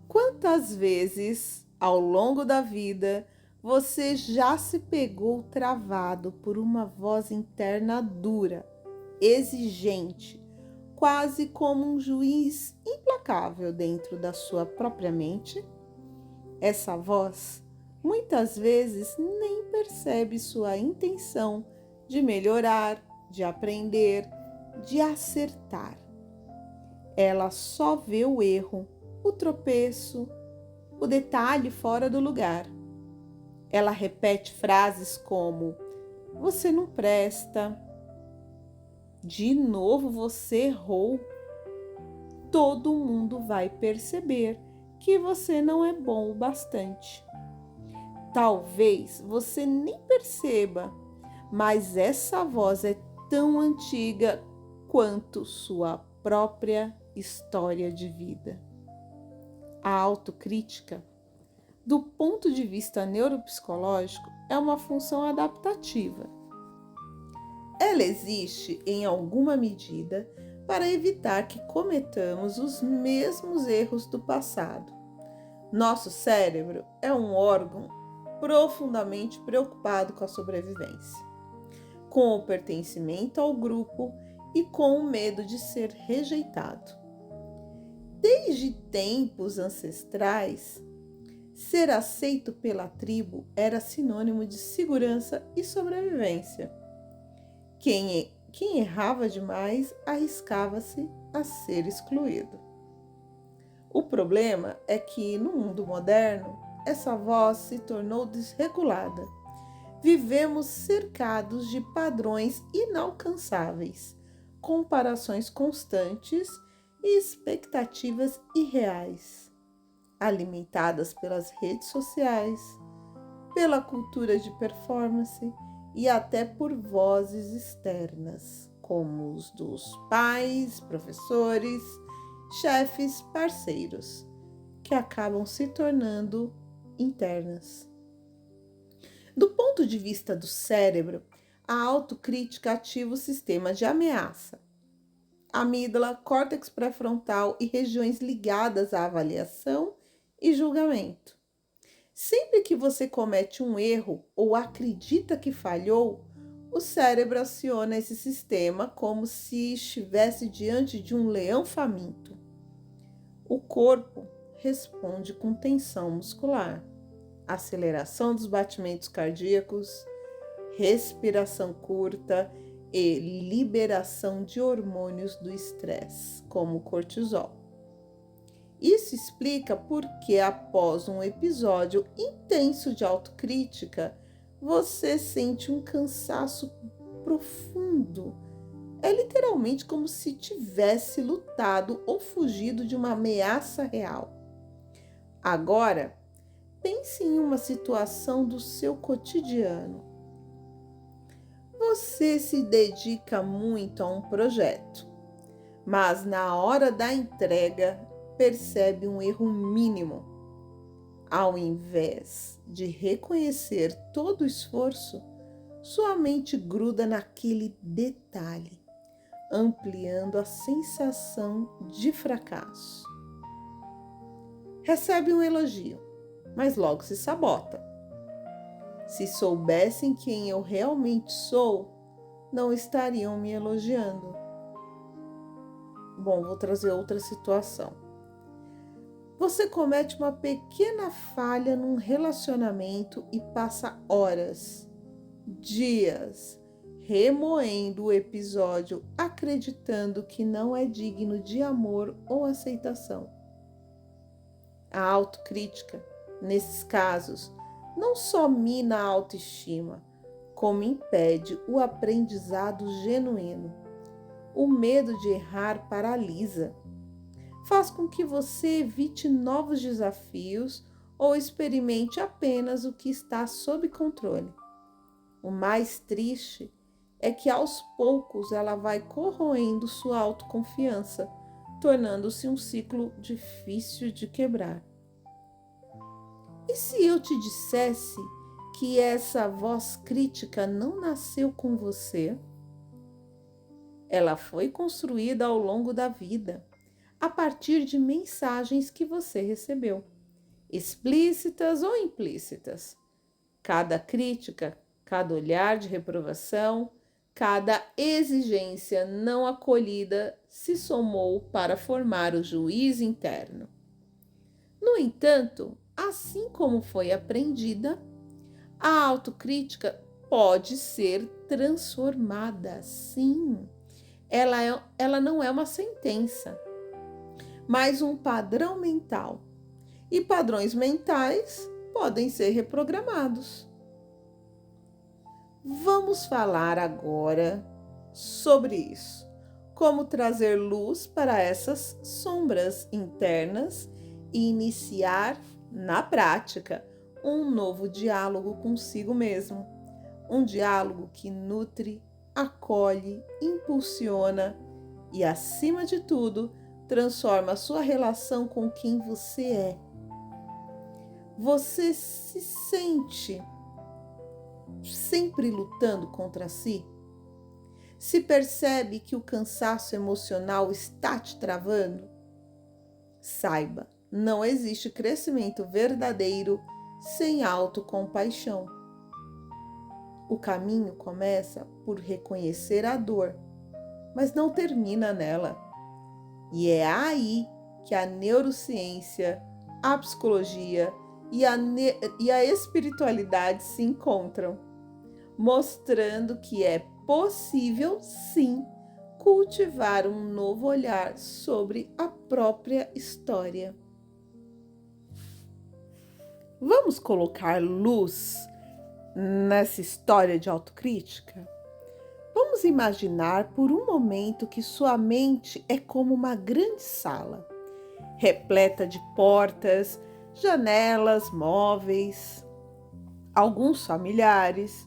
Quantas vezes ao longo da vida você já se pegou travado por uma voz interna dura, exigente, quase como um juiz implacável dentro da sua própria mente? Essa voz muitas vezes nem percebe sua intenção de melhorar, de aprender, de acertar. Ela só vê o erro, o tropeço, o detalhe fora do lugar. Ela repete frases como: você não presta, de novo você errou, todo mundo vai perceber que você não é bom o bastante. Talvez você nem perceba, mas essa voz é tão antiga quanto sua própria história de vida. A autocrítica, do ponto de vista neuropsicológico, é uma função adaptativa. Ela existe em alguma medida para evitar que cometamos os mesmos erros do passado. Nosso cérebro é um órgão profundamente preocupado com a sobrevivência, com o pertencimento ao grupo e com o medo de ser rejeitado. Desde tempos ancestrais, ser aceito pela tribo era sinônimo de segurança e sobrevivência. Quem errava demais arriscava-se a ser excluído. O problema é que, no mundo moderno, essa voz se tornou desregulada. Vivemos cercados de padrões inalcançáveis, comparações constantes e expectativas irreais, alimentadas pelas redes sociais, pela cultura de performance e até por vozes externas, como os dos pais, professores, chefes, parceiros, que acabam se tornando internas. Do ponto de vista do cérebro, a autocrítica ativa o sistema de ameaça, amígdala, córtex pré-frontal e regiões ligadas à avaliação e julgamento. Sempre que você comete um erro ou acredita que falhou, o cérebro aciona esse sistema como se estivesse diante de um leão faminto. O corpo responde com tensão muscular, aceleração dos batimentos cardíacos, respiração curta e liberação de hormônios do estresse, como o cortisol. Isso explica por que, após um episódio intenso de autocrítica, você sente um cansaço profundo. É literalmente como se tivesse lutado ou fugido de uma ameaça real. Agora, pense em uma situação do seu cotidiano. Você se dedica muito a um projeto, mas na hora da entrega percebe um erro mínimo. Ao invés de reconhecer todo o esforço, sua mente gruda naquele detalhe, ampliando a sensação de fracasso. Recebe um elogio, mas logo se sabota. Se soubessem quem eu realmente sou, não estariam me elogiando. Bom, vou trazer outra situação. Você comete uma pequena falha num relacionamento e passa horas, dias, remoendo o episódio, acreditando que não é digno de amor ou aceitação. A autocrítica, nesses casos, não só mina a autoestima, como impede o aprendizado genuíno. O medo de errar paralisa. Faz com que você evite novos desafios ou experimente apenas o que está sob controle. O mais triste é que aos poucos ela vai corroendo sua autoconfiança, tornando-se um ciclo difícil de quebrar. E se eu te dissesse que essa voz crítica não nasceu com você? Ela foi construída ao longo da vida, a partir de mensagens que você recebeu, explícitas ou implícitas. Cada crítica, cada olhar de reprovação, cada exigência não acolhida se somou para formar o juízo interno. No entanto, assim como foi aprendida, a autocrítica pode ser transformada, sim. Ela não é uma sentença, mas um padrão mental. E padrões mentais podem ser reprogramados. Vamos falar agora sobre isso. Como trazer luz para essas sombras internas e iniciar, na prática, um novo diálogo consigo mesmo. Um diálogo que nutre, acolhe, impulsiona e, acima de tudo, transforma a sua relação com quem você é. Você se sente sempre lutando contra si? Se percebe que o cansaço emocional está te travando? Saiba, não existe crescimento verdadeiro sem autocompaixão. O caminho começa por reconhecer a dor, mas não termina nela. E é aí que a neurociência, a psicologia e a espiritualidade se encontram, mostrando que é possível, sim, cultivar um novo olhar sobre a própria história. Vamos colocar luz nessa história de autocrítica? Vamos imaginar por um momento que sua mente é como uma grande sala, repleta de portas, janelas, móveis, alguns familiares,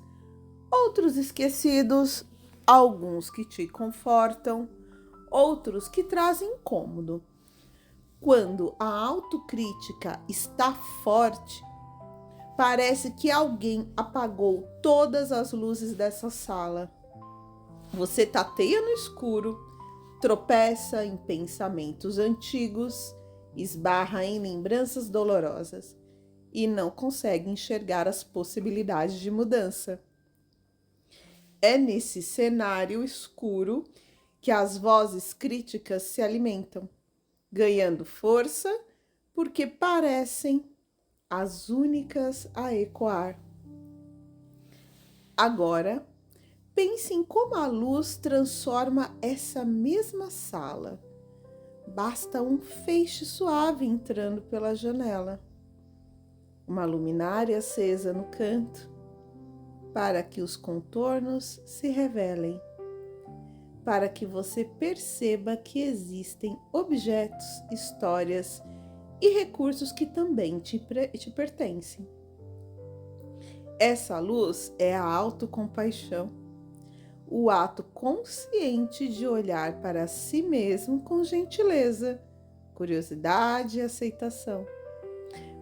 outros esquecidos, alguns que te confortam, outros que trazem incômodo. Quando a autocrítica está forte, parece que alguém apagou todas as luzes dessa sala. Você tateia no escuro, tropeça em pensamentos antigos, esbarra em lembranças dolorosas e não consegue enxergar as possibilidades de mudança. É nesse cenário escuro que as vozes críticas se alimentam, ganhando força porque parecem as únicas a ecoar. Agora, pense em como a luz transforma essa mesma sala. Basta um feixe suave entrando pela janela, uma luminária acesa no canto, para que os contornos se revelem, para que você perceba que existem objetos, histórias e recursos que também te pertencem. Essa luz é a autocompaixão, o ato consciente de olhar para si mesmo com gentileza, curiosidade e aceitação.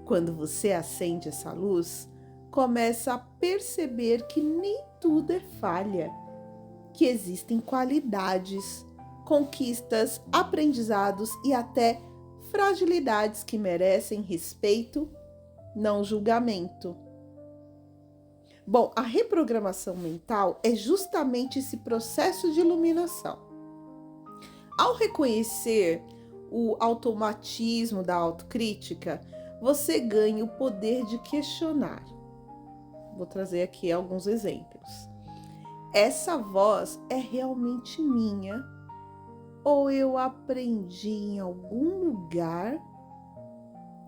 Quando você acende essa luz, começa a perceber que nem tudo é falha, que existem qualidades, conquistas, aprendizados e até fragilidades que merecem respeito, não julgamento. Bom, a reprogramação mental é justamente esse processo de iluminação. Ao reconhecer o automatismo da autocrítica, você ganha o poder de questionar. Vou trazer aqui alguns exemplos. Essa voz é realmente minha? Ou eu aprendi em algum lugar?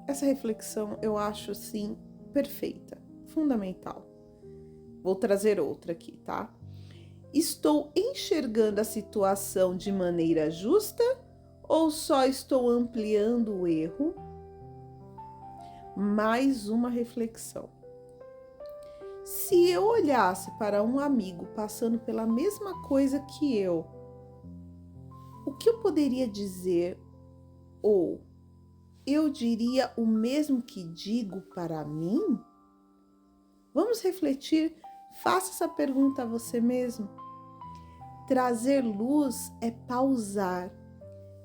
Essa reflexão eu acho, assim, perfeita, fundamental. Vou trazer outra aqui, tá? Estou enxergando a situação de maneira justa ou só estou ampliando o erro? Mais uma reflexão. Se eu olhasse para um amigo passando pela mesma coisa que eu, o que eu poderia dizer? Ou eu diria o mesmo que digo para mim? Vamos refletir, faça essa pergunta a você mesmo. Trazer luz é pausar,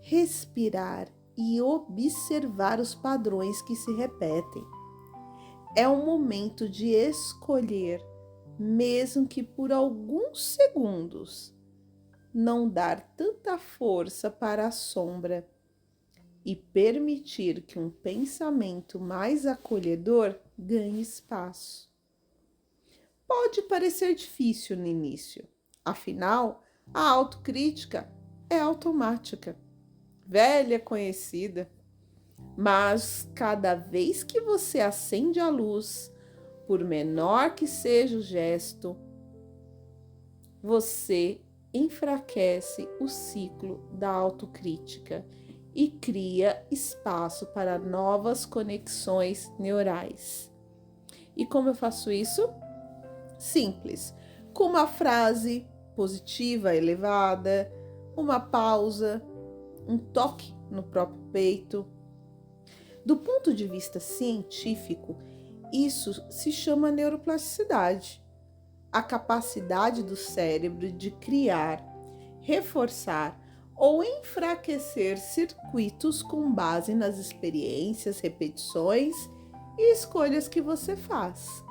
respirar e observar os padrões que se repetem. É um momento de escolher, mesmo que por alguns segundos, não dar tanta força para a sombra e permitir que um pensamento mais acolhedor ganhe espaço. Pode parecer difícil no início, afinal, a autocrítica é automática, velha conhecida, mas cada vez que você acende a luz, por menor que seja o gesto, você enfraquece o ciclo da autocrítica e cria espaço para novas conexões neurais. E como eu faço isso? Simples, com uma frase positiva elevada, uma pausa, um toque no próprio peito. Do ponto de vista científico, isso se chama neuroplasticidade, a capacidade do cérebro de criar, reforçar ou enfraquecer circuitos com base nas experiências, repetições e escolhas que você faz.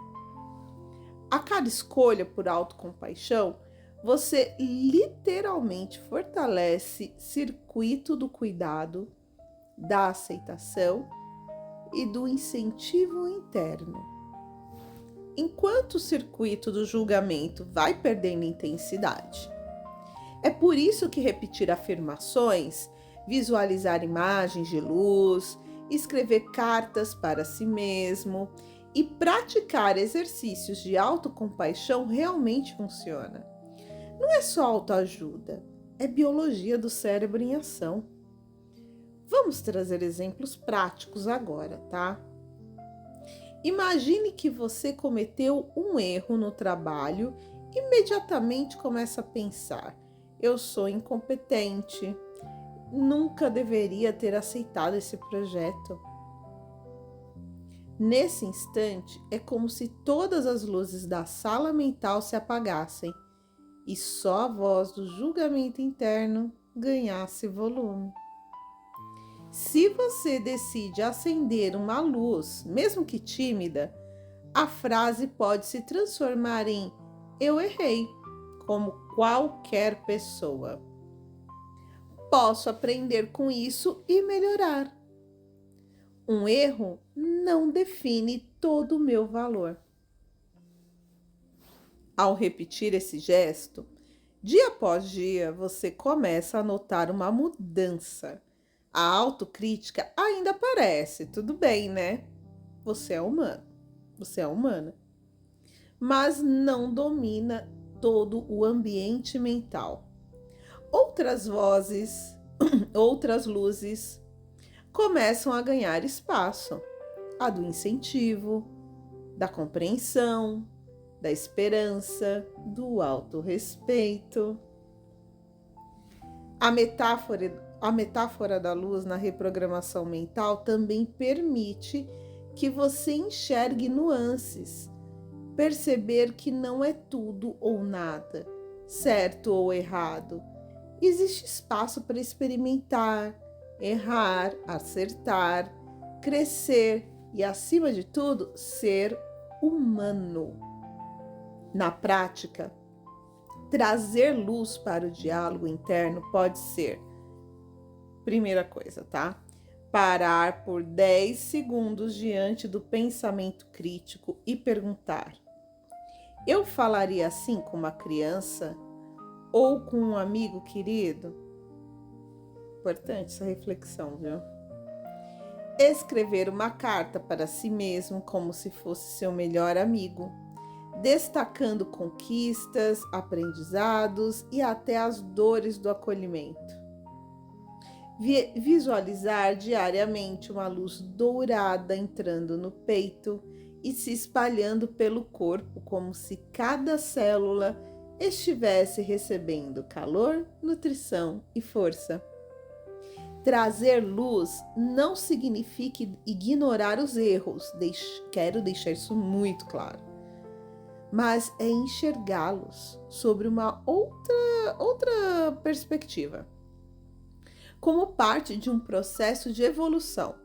A cada escolha por autocompaixão, você literalmente fortalece circuito do cuidado, da aceitação e do incentivo interno. Enquanto o circuito do julgamento vai perdendo intensidade. É por isso que repetir afirmações, visualizar imagens de luz, escrever cartas para si mesmo e praticar exercícios de autocompaixão realmente funciona. Não é só autoajuda, é biologia do cérebro em ação. Vamos trazer exemplos práticos agora, tá? Imagine que você cometeu um erro no trabalho e imediatamente começa a pensar: eu sou incompetente, nunca deveria ter aceitado esse projeto. Nesse instante, é como se todas as luzes da sala mental se apagassem e só a voz do julgamento interno ganhasse volume. Se você decide acender uma luz, mesmo que tímida, a frase pode se transformar em "eu errei", como qualquer pessoa. Posso aprender com isso e melhorar. Um erro não define todo o meu valor. Ao repetir esse gesto, dia após dia, você começa a notar uma mudança. A autocrítica ainda aparece, tudo bem, né? Você é humano, você é humana. Mas não domina todo o ambiente mental. Outras vozes, outras luzes começam a ganhar espaço. A do incentivo, da compreensão, da esperança, do autorrespeito. A metáfora da luz na reprogramação mental também permite que você enxergue nuances, perceber que não é tudo ou nada, certo ou errado. Existe espaço para experimentar, errar, acertar, crescer e, acima de tudo, ser humano. Na prática, trazer luz para o diálogo interno pode ser, primeira coisa, tá? Parar por 10 segundos diante do pensamento crítico e perguntar: eu falaria assim com uma criança ou com um amigo querido? Importante essa reflexão, viu? Escrever uma carta para si mesmo como se fosse seu melhor amigo, destacando conquistas, aprendizados e até as dores do acolhimento. Visualizar diariamente uma luz dourada entrando no peito e se espalhando pelo corpo, como se cada célula estivesse recebendo calor, nutrição e força. Trazer luz não significa ignorar os erros, quero deixar isso muito claro, mas é enxergá-los sobre uma outra perspectiva. como parte de um processo de evolução,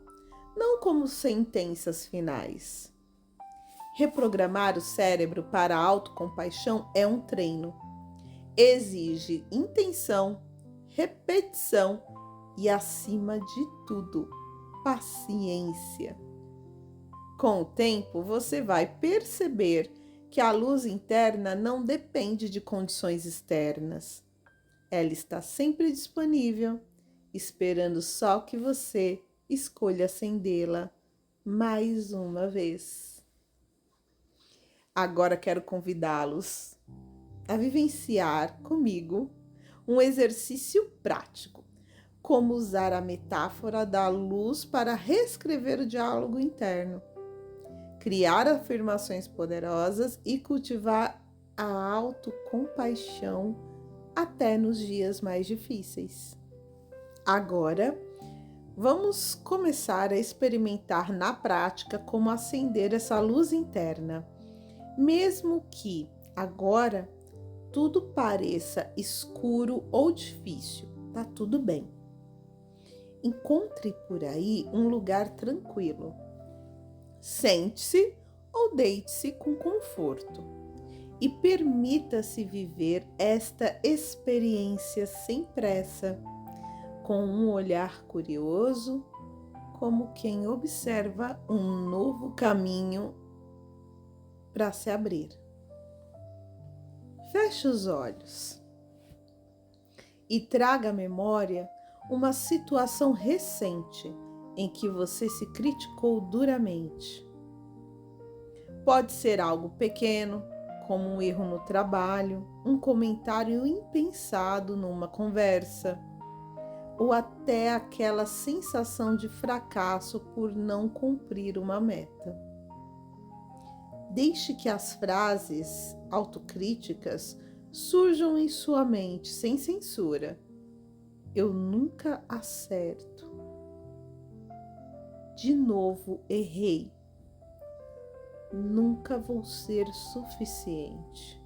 não como sentenças finais. Reprogramar o cérebro para a autocompaixão é um treino. Exige intenção, repetição e, acima de tudo, paciência. Com o tempo, você vai perceber que a luz interna não depende de condições externas. Ela está sempre disponível, esperando só que você escolha acendê-la mais uma vez. Agora quero convidá-los a vivenciar comigo um exercício prático, como usar a metáfora da luz para reescrever o diálogo interno, criar afirmações poderosas e cultivar a autocompaixão até nos dias mais difíceis. Agora, vamos começar a experimentar na prática como acender essa luz interna. Mesmo que agora tudo pareça escuro ou difícil, tá tudo bem. Encontre por aí um lugar tranquilo. Sente-se ou deite-se com conforto e permita-se viver esta experiência sem pressa, com um olhar curioso, como quem observa um novo caminho para se abrir. Feche os olhos e traga à memória uma situação recente em que você se criticou duramente. Pode ser algo pequeno, como um erro no trabalho, um comentário impensado numa conversa, ou até aquela sensação de fracasso por não cumprir uma meta. Deixe que as frases autocríticas surjam em sua mente sem censura. Eu nunca acerto. De novo errei. Nunca vou ser suficiente.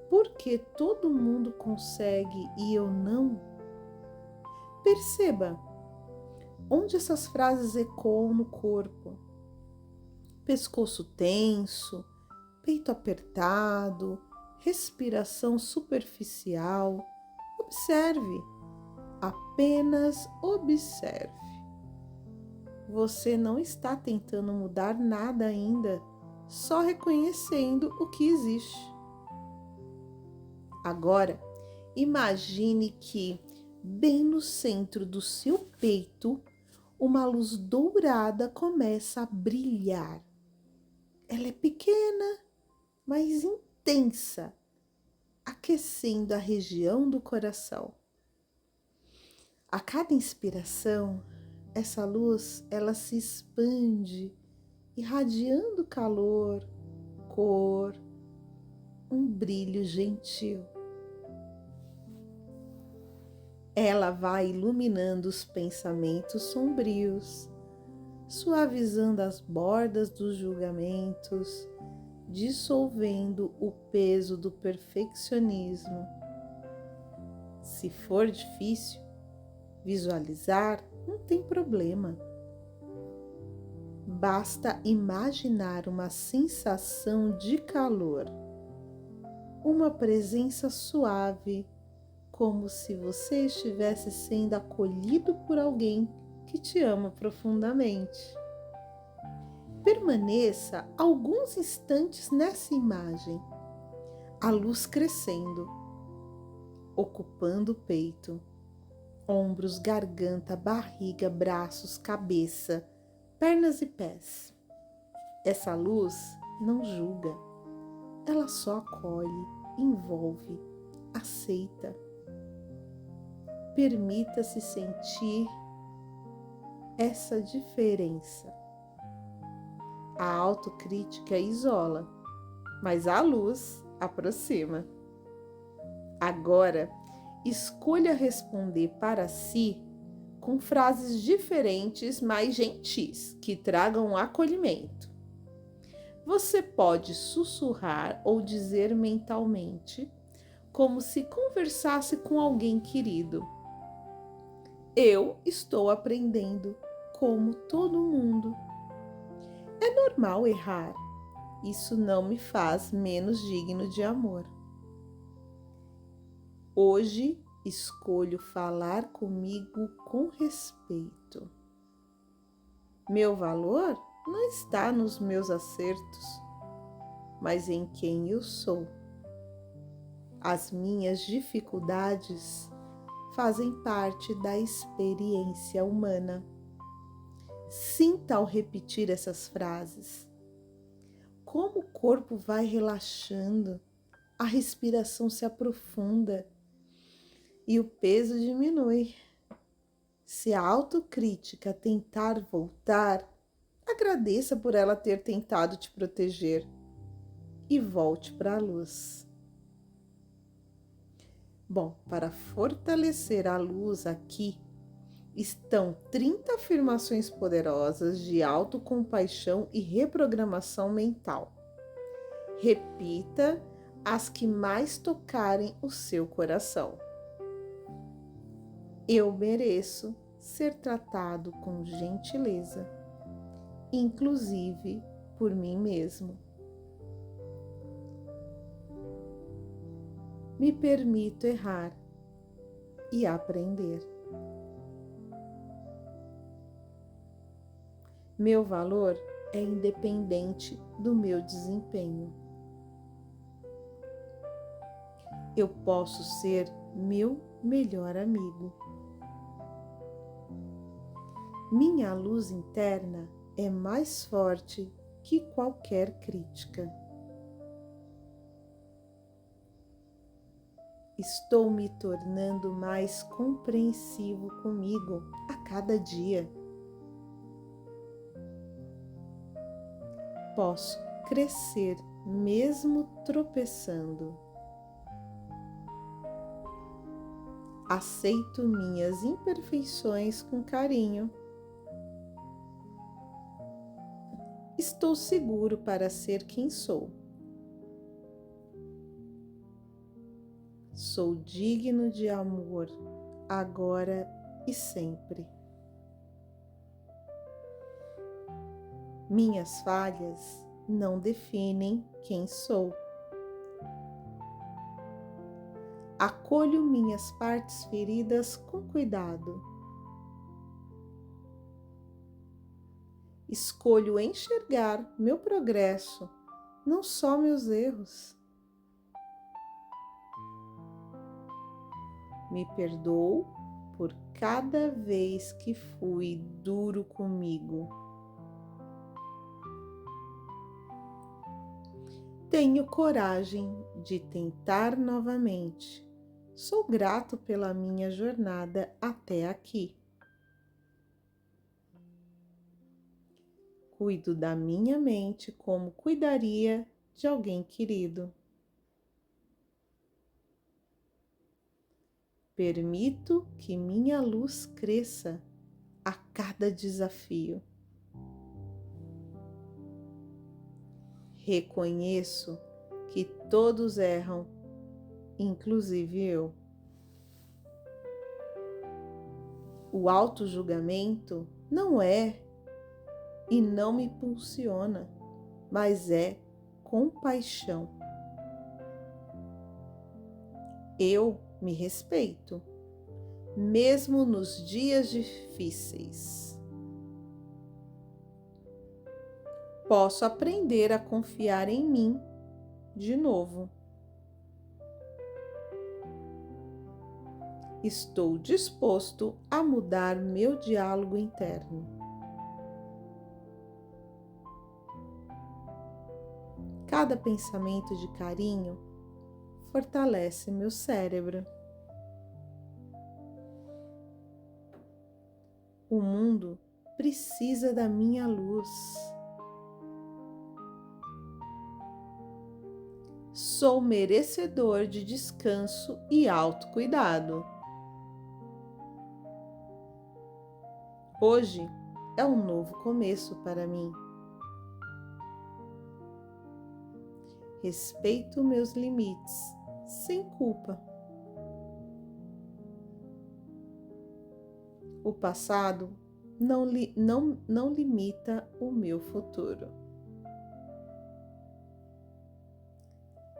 Por que todo mundo consegue e eu não? Perceba onde essas frases ecoam no corpo. Pescoço tenso, peito apertado, respiração superficial. Observe, apenas observe. Você não está tentando mudar nada ainda, só reconhecendo o que existe. Agora, imagine que, bem no centro do seu peito, uma luz dourada começa a brilhar. Ela é pequena, mas intensa, aquecendo a região do coração. A cada inspiração, essa luz, ela se expande, irradiando calor, cor, um brilho gentil. Ela vai iluminando os pensamentos sombrios, suavizando as bordas dos julgamentos, dissolvendo o peso do perfeccionismo. Se for difícil visualizar, não tem problema. Basta imaginar uma sensação de calor, uma presença suave, como se você estivesse sendo acolhido por alguém que te ama profundamente. Permaneça alguns instantes nessa imagem, a luz crescendo, ocupando o peito, ombros, garganta, barriga, braços, cabeça, pernas e pés. Essa luz não julga, ela só acolhe, envolve, aceita. Permita-se sentir essa diferença. A autocrítica isola, mas a luz aproxima. Agora, escolha responder para si com frases diferentes, mais gentis, que tragam acolhimento. Você pode sussurrar ou dizer mentalmente, como se conversasse com alguém querido. Eu estou aprendendo como todo mundo. É normal errar. Isso não me faz menos digno de amor. Hoje escolho falar comigo com respeito. Meu valor não está nos meus acertos, mas em quem eu sou. As minhas dificuldades fazem parte da experiência humana. Sinta ao repetir essas frases. Como o corpo vai relaxando, a respiração se aprofunda e o peso diminui. Se a autocrítica tentar voltar, agradeça por ela ter tentado te proteger e volte para a luz. Bom, para fortalecer a luz aqui, estão 30 afirmações poderosas de autocompaixão e reprogramação mental. Repita as que mais tocarem o seu coração. Eu mereço ser tratado com gentileza, inclusive por mim mesmo. Me permito errar e aprender. Meu valor é independente do meu desempenho. Eu posso ser meu melhor amigo. Minha luz interna é mais forte que qualquer crítica. Estou me tornando mais compreensivo comigo a cada dia. Posso crescer mesmo tropeçando. Aceito minhas imperfeições com carinho. Estou seguro para ser quem sou. Sou digno de amor, agora e sempre. Minhas falhas não definem quem sou. Acolho minhas partes feridas com cuidado. Escolho enxergar meu progresso, não só meus erros. Me perdoo por cada vez que fui duro comigo. Tenho coragem de tentar novamente. Sou grato pela minha jornada até aqui. Cuido da minha mente como cuidaria de alguém querido. Permito que minha luz cresça a cada desafio. Reconheço que todos erram, inclusive eu. O autojulgamento não é e não me impulsiona, mas é compaixão. Eu me respeito, mesmo nos dias difíceis. Posso aprender a confiar em mim de novo. Estou disposto a mudar meu diálogo interno. Cada pensamento de carinho fortalece meu cérebro. O mundo precisa da minha luz. Sou merecedor de descanso e autocuidado. Hoje é um novo começo para mim. Respeito meus limites, sem culpa. O passado não limita o meu futuro.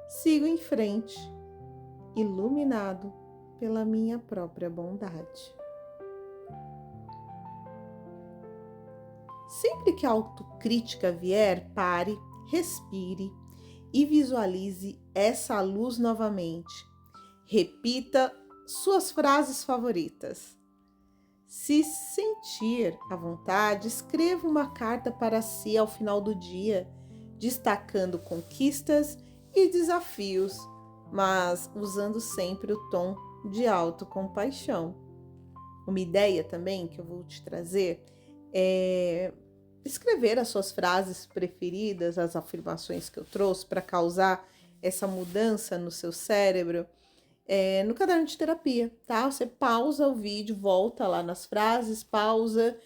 Sigo em frente, iluminado pela minha própria bondade. Sempre que a autocrítica vier, pare, respire e visualize essa luz novamente. Repita suas frases favoritas. Se sentir à vontade, escreva uma carta para si ao final do dia, destacando conquistas e desafios, mas usando sempre o tom de autocompaixão. Uma ideia também que eu vou te trazer é escrever as suas frases preferidas, as afirmações que eu trouxe para causar essa mudança no seu cérebro, no caderno de terapia, tá? Você pausa o vídeo, volta lá nas frases, pausa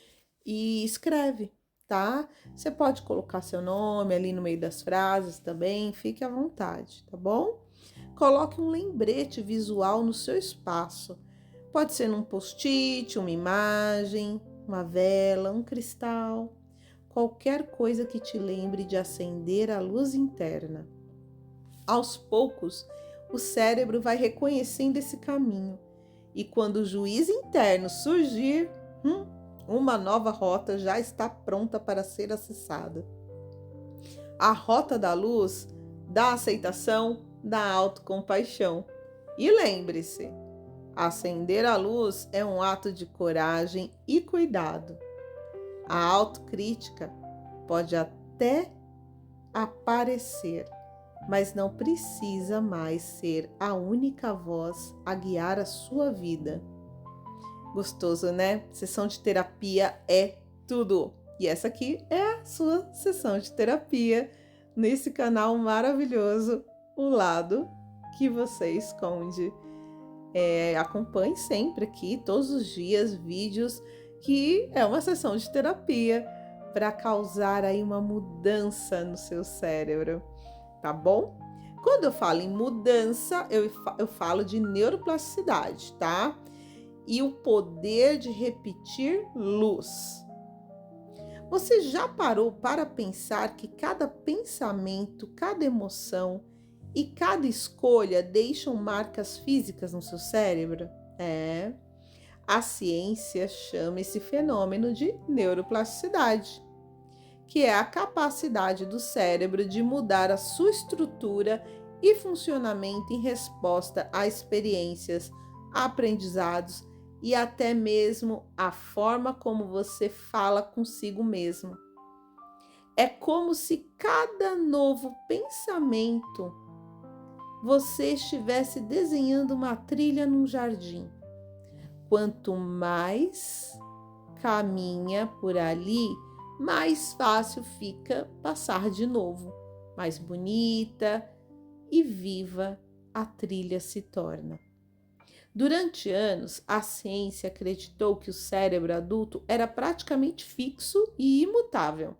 e escreve, tá? Você pode colocar seu nome ali no meio das frases também, fique à vontade, tá bom? Coloque um lembrete visual no seu espaço. Pode ser num post-it, uma imagem, uma vela, um cristal, qualquer coisa que te lembre de acender a luz interna. Aos poucos, o cérebro vai reconhecendo esse caminho e quando o juiz interno surgir, uma nova rota já está pronta para ser acessada. A rota da luz, da aceitação, da autocompaixão. E lembre-se, acender a luz é um ato de coragem e cuidado. A autocrítica pode até aparecer, mas não precisa mais ser a única voz a guiar a sua vida. Gostoso, né? Sessão de terapia é tudo. E essa aqui é a sua sessão de terapia nesse canal maravilhoso, O Lado que Você Esconde. Acompanhe sempre aqui, todos os dias, vídeos que é uma sessão de terapia para causar aí uma mudança no seu cérebro, tá bom? Quando eu falo em mudança, eu falo de neuroplasticidade, tá? E o poder de repetir luz. Você já parou para pensar que cada pensamento, cada emoção e cada escolha deixam marcas físicas no seu cérebro? A ciência chama esse fenômeno de neuroplasticidade, que é a capacidade do cérebro de mudar a sua estrutura e funcionamento em resposta a experiências, aprendizados e até mesmo a forma como você fala consigo mesmo. É como se cada novo pensamento você estivesse desenhando uma trilha num jardim. Quanto mais caminha por ali, mais fácil fica passar de novo. Mais bonita e viva a trilha se torna. Durante anos, a ciência acreditou que o cérebro adulto era praticamente fixo e imutável.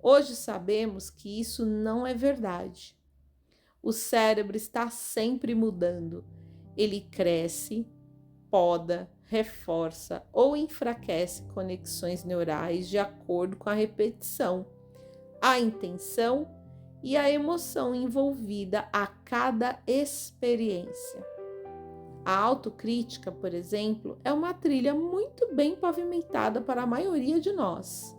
Hoje sabemos que isso não é verdade. O cérebro está sempre mudando. Ele cresce, poda, reforça ou enfraquece conexões neurais de acordo com a repetição, a intenção e a emoção envolvida a cada experiência. A autocrítica, por exemplo, é uma trilha muito bem pavimentada para a maioria de nós.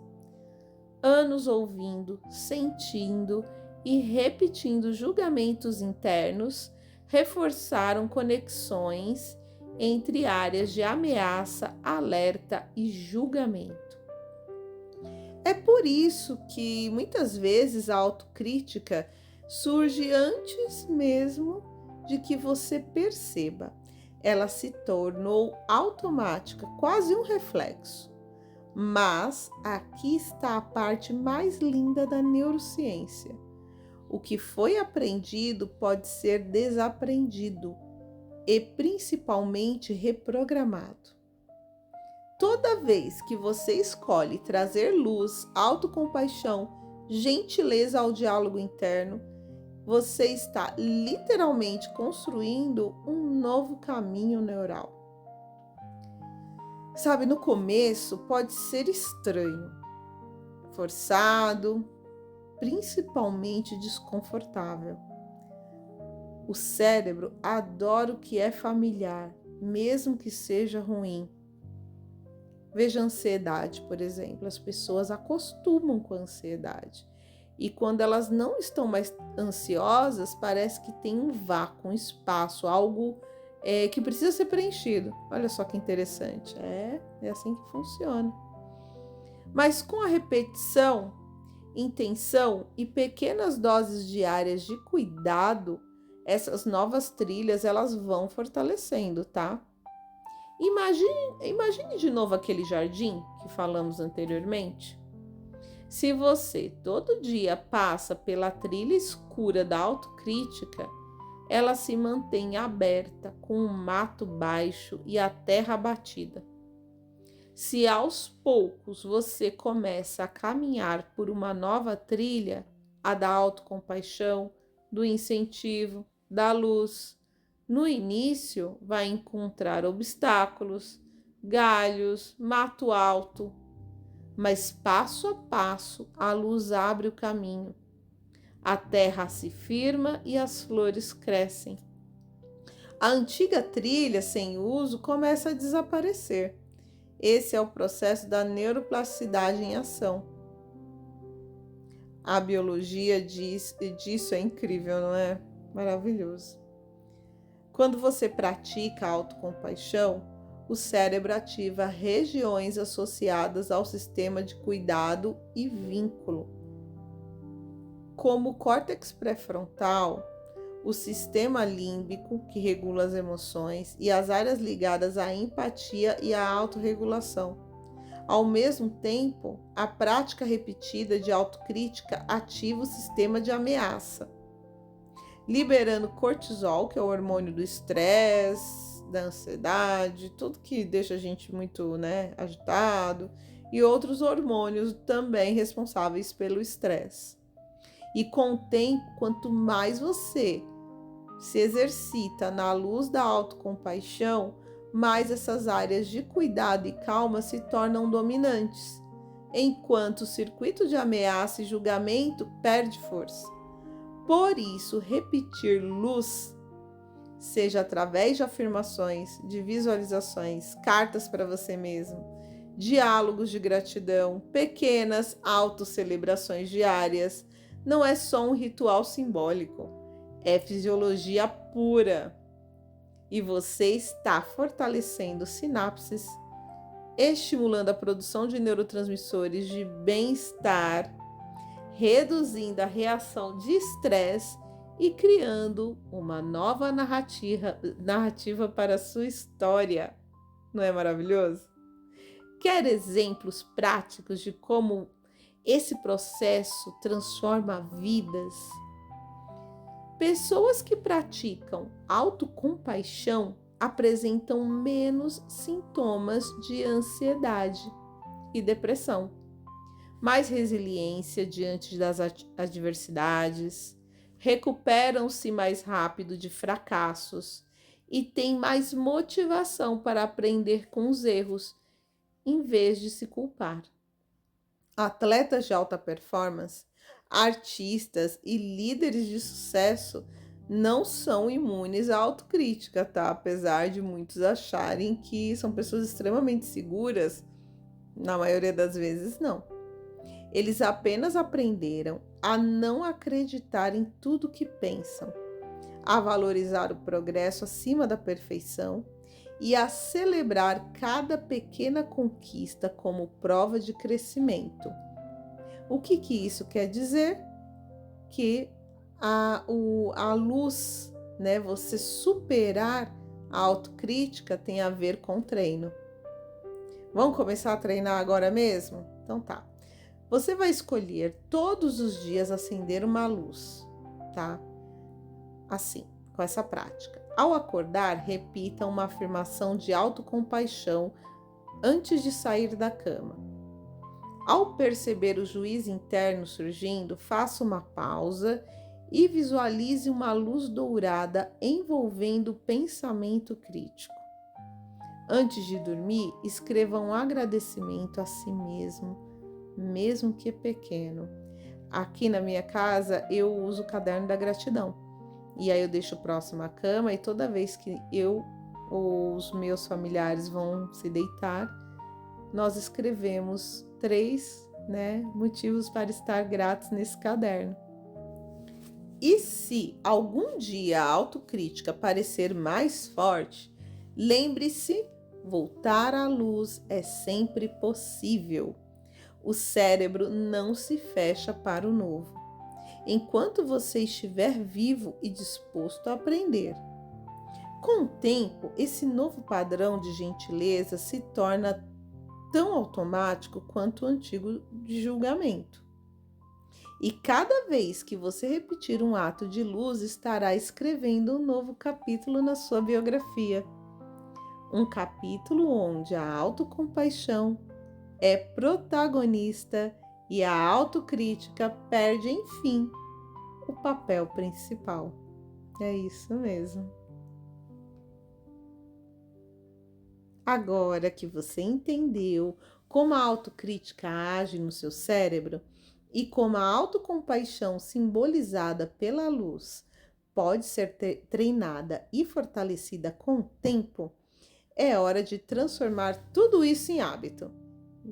Anos ouvindo, sentindo e repetindo julgamentos internos reforçaram conexões entre áreas de ameaça, alerta e julgamento. É por isso que muitas vezes a autocrítica surge antes mesmo de que você perceba. Ela se tornou automática, quase um reflexo. Mas aqui está a parte mais linda da neurociência. O que foi aprendido pode ser desaprendido e principalmente reprogramado. Toda vez que você escolhe trazer luz, autocompaixão, gentileza ao diálogo interno, você está literalmente construindo um novo caminho neural. Sabe, no começo pode ser estranho, forçado, principalmente desconfortável. O cérebro adora o que é familiar, mesmo que seja ruim. Veja a ansiedade, por exemplo. As pessoas acostumam com a ansiedade. E quando elas não estão mais ansiosas, parece que tem um vácuo, um espaço, algo que precisa ser preenchido. Olha só que interessante. É assim que funciona. Mas com a repetição, intenção e pequenas doses diárias de cuidado, essas novas trilhas elas vão fortalecendo, tá? Imagine de novo aquele jardim que falamos anteriormente. Se você todo dia passa pela trilha escura da autocrítica, ela se mantém aberta com o mato baixo e a terra batida. Se aos poucos você começa a caminhar por uma nova trilha, a da autocompaixão, do incentivo, da luz, no início vai encontrar obstáculos, galhos, mato alto, mas passo a passo a luz abre o caminho. A terra se firma e as flores crescem. A antiga trilha sem uso começa a desaparecer. Esse é o processo da neuroplasticidade em ação. A biologia disso é incrível, não é? Maravilhoso. Quando você pratica a autocompaixão, o cérebro ativa regiões associadas ao sistema de cuidado e vínculo. Como o córtex pré-frontal, o sistema límbico, que regula as emoções, e as áreas ligadas à empatia e à autorregulação. Ao mesmo tempo, a prática repetida de autocrítica ativa o sistema de ameaça, liberando cortisol, que é o hormônio do estresse, da ansiedade, tudo que deixa a gente muito, agitado, e outros hormônios também responsáveis pelo estresse. E com o tempo, quanto mais você se exercita na luz da autocompaixão, mais essas áreas de cuidado e calma se tornam dominantes, enquanto o circuito de ameaça e julgamento perde força. Por isso, repetir luz, seja através de afirmações, de visualizações, cartas para você mesmo, diálogos de gratidão, pequenas autocelebrações diárias, não é só um ritual simbólico, é fisiologia pura. E você está fortalecendo sinapses, estimulando a produção de neurotransmissores de bem-estar, reduzindo a reação de estresse e criando uma nova narrativa para a sua história. Não é maravilhoso? Quer exemplos práticos de como esse processo transforma vidas? Pessoas que praticam autocompaixão apresentam menos sintomas de ansiedade e depressão, mais resiliência diante das adversidades, recuperam-se mais rápido de fracassos e têm mais motivação para aprender com os erros, em vez de se culpar. Atletas de alta performance, artistas e líderes de sucesso não são imunes à autocrítica, tá? Apesar de muitos acharem que são pessoas extremamente seguras, na maioria das vezes não. Eles apenas aprenderam a não acreditar em tudo que pensam, a valorizar o progresso acima da perfeição e a celebrar cada pequena conquista como prova de crescimento. O que isso quer dizer? Que a luz, você superar a autocrítica tem a ver com treino. Vamos começar a treinar agora mesmo? Então tá. Você vai escolher todos os dias acender uma luz, tá? Assim, com essa prática. Ao acordar, repita uma afirmação de autocompaixão antes de sair da cama. Ao perceber o juízo interno surgindo, faça uma pausa e visualize uma luz dourada envolvendo o pensamento crítico. Antes de dormir, escreva um agradecimento a si mesmo que pequeno. Aqui na minha casa, eu uso o caderno da gratidão. E aí eu deixo próximo à cama e toda vez que eu ou os meus familiares vão se deitar, nós escrevemos 3, motivos para estar gratos nesse caderno. E se algum dia a autocrítica parecer mais forte, lembre-se, voltar à luz é sempre possível. O cérebro não se fecha para o novo, enquanto você estiver vivo e disposto a aprender. Com o tempo, esse novo padrão de gentileza se torna tão automático quanto o antigo de julgamento. E cada vez que você repetir um ato de luz, estará escrevendo um novo capítulo na sua biografia. Um capítulo onde a autocompaixão é protagonista e a autocrítica perde, enfim, o papel principal. É isso mesmo. Agora que você entendeu como a autocrítica age no seu cérebro e como a autocompaixão simbolizada pela luz pode ser treinada e fortalecida com o tempo, é hora de transformar tudo isso em hábito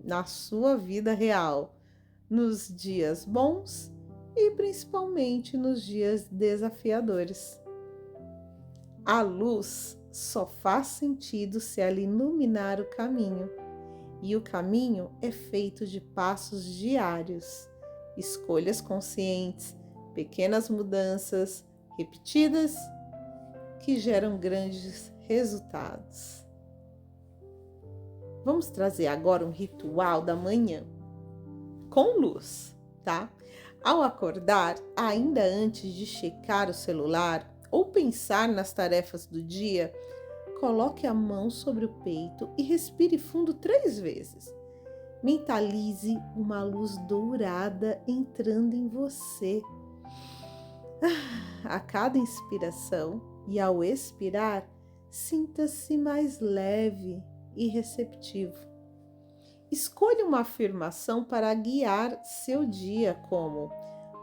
na sua vida real, nos dias bons e principalmente nos dias desafiadores. A luz só faz sentido se ela iluminar o caminho, e o caminho é feito de passos diários, escolhas conscientes, pequenas mudanças repetidas que geram grandes resultados. Vamos trazer agora um ritual da manhã com luz, tá? Ao acordar, ainda antes de checar o celular ou pensar nas tarefas do dia, coloque a mão sobre o peito e respire fundo 3 vezes. Mentalize uma luz dourada entrando em você. A cada inspiração e ao expirar, sinta-se mais leve e receptivo. Escolha uma afirmação para guiar seu dia, como: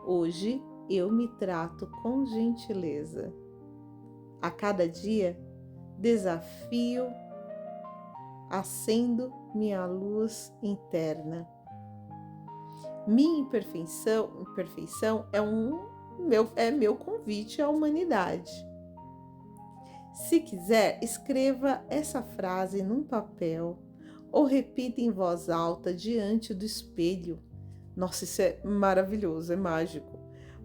hoje eu me trato com gentileza. A cada dia, desafio, acendo minha luz interna. Minha imperfeição é meu convite à humanidade. Se quiser, escreva essa frase num papel ou repita em voz alta diante do espelho. Nossa, isso é maravilhoso, é mágico,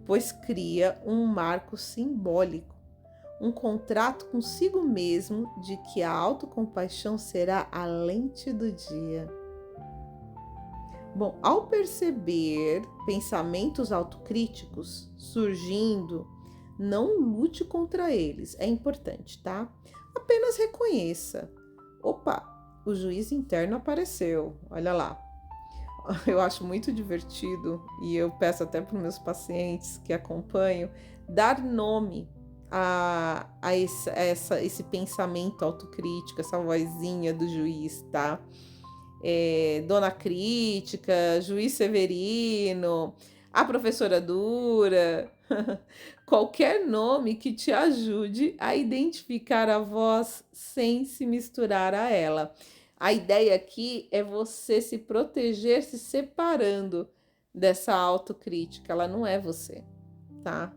pois cria um marco simbólico, um contrato consigo mesmo de que a autocompaixão será a lente do dia. Bom, ao perceber pensamentos autocríticos surgindo, não lute contra eles, é importante, tá? Apenas reconheça. Opa, o juiz interno apareceu, olha lá. Eu acho muito divertido e eu peço até para os meus pacientes que acompanho dar nome a esse pensamento autocrítico, essa vozinha do juiz, tá? Dona Crítica, Juiz Severino, a professora Dura, qualquer nome que te ajude a identificar a voz sem se misturar a ela. A ideia aqui é você se proteger se separando dessa autocrítica, ela não é você, tá?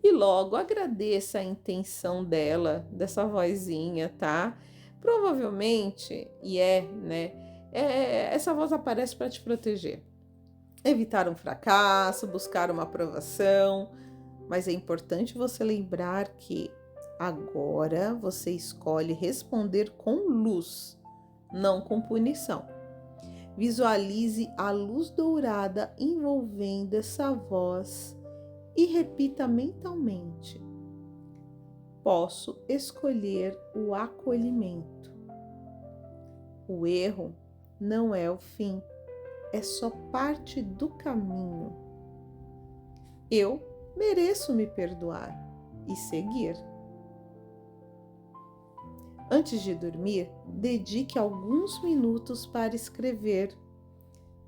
E logo agradeça a intenção dela, dessa vozinha, tá? Provavelmente, essa voz aparece para te proteger. Evitar um fracasso, buscar uma aprovação, mas é importante você lembrar que agora você escolhe responder com luz, não com punição. Visualize a luz dourada envolvendo essa voz e repita mentalmente: posso escolher o acolhimento. O erro não é o fim, é só parte do caminho. Eu mereço me perdoar e seguir. Antes de dormir, dedique alguns minutos para escrever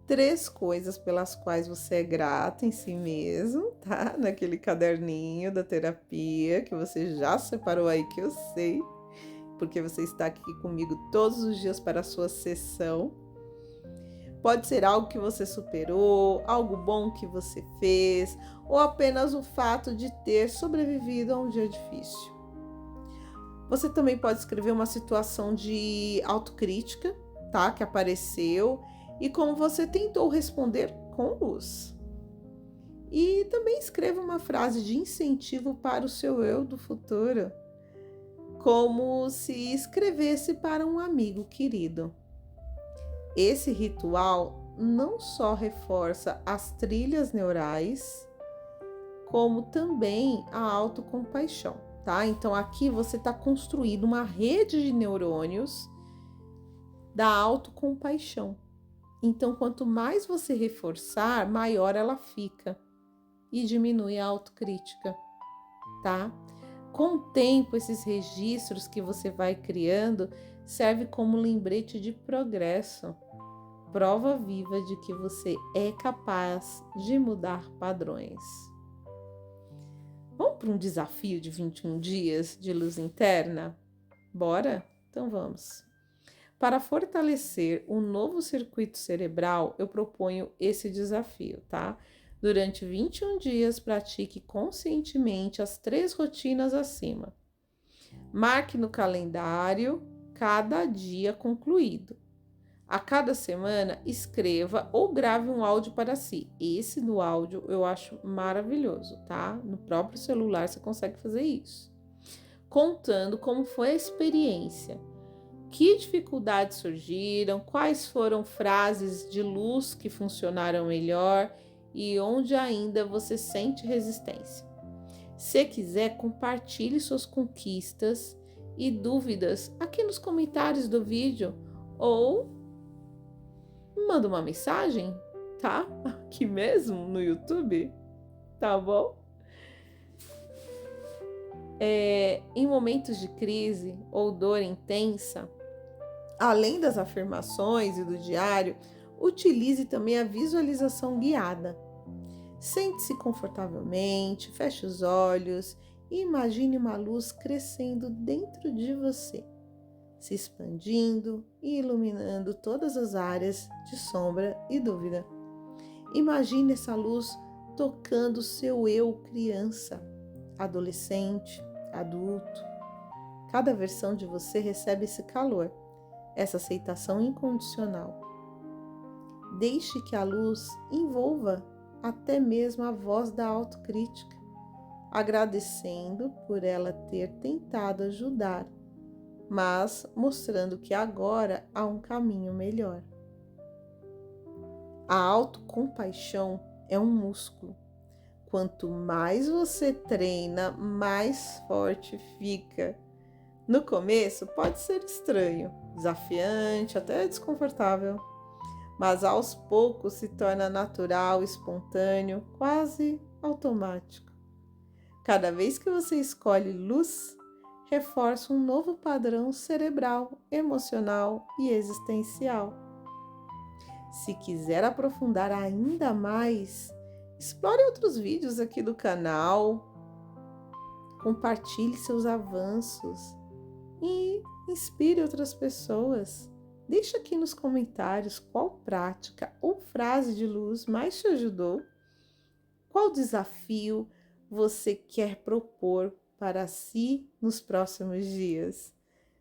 3 coisas pelas quais você é grata em si mesmo, tá? Naquele caderninho da terapia que você já separou aí, que eu sei, porque você está aqui comigo todos os dias para a sua sessão. Pode ser algo que você superou, algo bom que você fez, ou apenas o fato de ter sobrevivido a um dia difícil. Você também pode escrever uma situação de autocrítica, tá? Que apareceu e como você tentou responder com luz. E também escreva uma frase de incentivo para o seu eu do futuro, como se escrevesse para um amigo querido. Esse ritual não só reforça as trilhas neurais, como também a autocompaixão, tá? Então aqui você está construindo uma rede de neurônios da autocompaixão. Então, quanto mais você reforçar, maior ela fica e diminui a autocrítica, tá? Com o tempo, esses registros que você vai criando serve como lembrete de progresso, prova viva de que você é capaz de mudar padrões. Vamos para um desafio de 21 dias de luz interna? Bora? Então vamos. Para fortalecer o novo circuito cerebral, eu proponho esse desafio, tá? Durante 21 dias, pratique conscientemente as 3 rotinas acima. Marque no calendário cada dia concluído. A cada semana, escreva ou grave um áudio para si. Esse do áudio eu acho maravilhoso, tá? No próprio celular você consegue fazer isso. Contando como foi a experiência. Que dificuldades surgiram, quais foram frases de luz que funcionaram melhor e onde ainda você sente resistência. Se quiser, compartilhe suas conquistas e dúvidas aqui nos comentários do vídeo ou manda uma mensagem, tá? Aqui mesmo no YouTube, tá bom? Em momentos de crise ou dor intensa, além das afirmações e do diário, utilize também a visualização guiada. Sente-se confortavelmente, feche os olhos e imagine uma luz crescendo dentro de você, se expandindo e iluminando todas as áreas de sombra e dúvida. Imagine essa luz tocando seu eu criança, adolescente, adulto. Cada versão de você recebe esse calor, essa aceitação incondicional. Deixe que a luz envolva até mesmo a voz da autocrítica, agradecendo por ela ter tentado ajudar, mas mostrando que agora há um caminho melhor. A autocompaixão é um músculo. Quanto mais você treina, mais forte fica. No começo pode ser estranho, desafiante, até desconfortável, mas aos poucos se torna natural, espontâneo, quase automático. Cada vez que você escolhe luz, reforça um novo padrão cerebral, emocional e existencial. Se quiser aprofundar ainda mais, explore outros vídeos aqui do canal, compartilhe seus avanços e inspire outras pessoas. Deixa aqui nos comentários qual prática ou frase de luz mais te ajudou, qual desafio você quer propor para si nos próximos dias.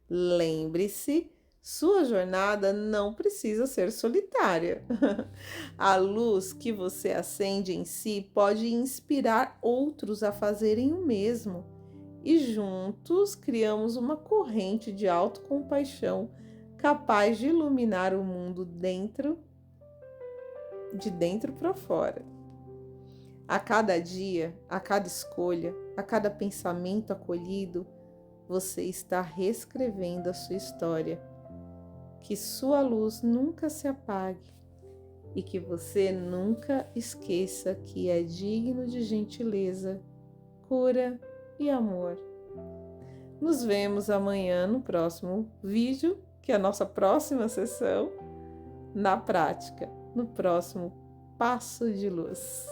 Lembre-se, sua jornada não precisa ser solitária. A luz que você acende em si pode inspirar outros a fazerem o mesmo. E juntos criamos uma corrente de autocompaixão capaz de iluminar o mundo de dentro para fora. A cada dia, a cada escolha, a cada pensamento acolhido, você está reescrevendo a sua história. Que sua luz nunca se apague e que você nunca esqueça que é digno de gentileza, cura e amor. Nos vemos amanhã no próximo vídeo, que é a nossa próxima sessão, na prática, no próximo Passo de Luz.